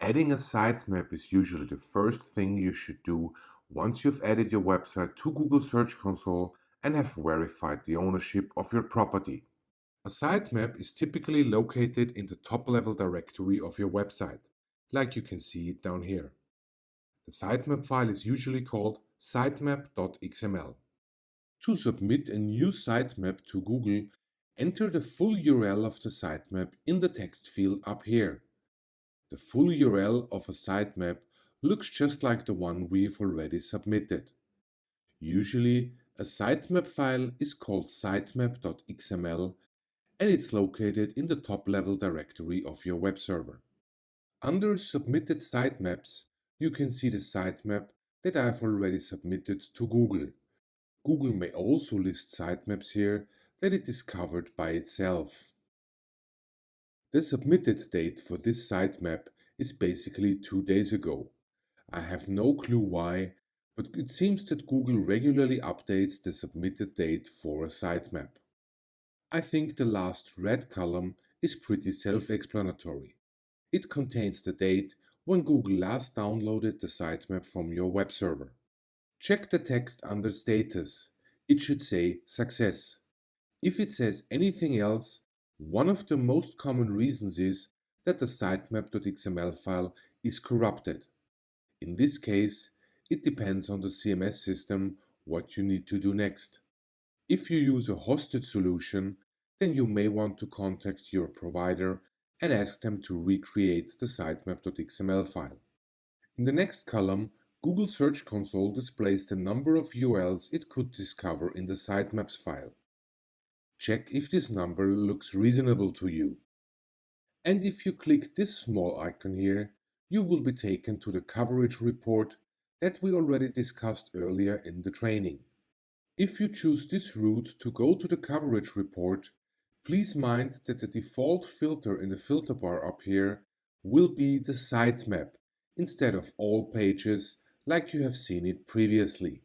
Adding a sitemap is usually the first thing you should do once you've added your website to Google Search Console and have verified the ownership of your property. A sitemap is typically located in the top-level directory of your website, like you can see it down here. The sitemap file is usually called sitemap.xml. To submit a new sitemap to Google, enter the full URL of the sitemap in the text field up here. The full URL of a sitemap looks just like the one we've already submitted. Usually, a sitemap file is called sitemap.xml and it's located in the top-level directory of your web server. Under Submitted Sitemaps, you can see the sitemap that I've already submitted to Google. Google may also list sitemaps here that it discovered by itself. The submitted date for this sitemap is basically 2 days ago. I have no clue why, but it seems that Google regularly updates the submitted date for a sitemap. I think the last red column is pretty self-explanatory. It contains the date when Google last downloaded the sitemap from your web server. Check the text under Status. It should say Success. If it says anything else, one of the most common reasons is that the sitemap.xml file is corrupted. In this case, it depends on the CMS system what you need to do next. If you use a hosted solution, then you may want to contact your provider and ask them to recreate the sitemap.xml file. In the next column, Google Search Console displays the number of URLs it could discover in the sitemaps file. Check if this number looks reasonable to you. And if you click this small icon here, you will be taken to the coverage report that we already discussed earlier in the training. If you choose this route to go to the coverage report, please mind that the default filter in the filter bar up here will be the sitemap instead of all pages like you have seen it previously.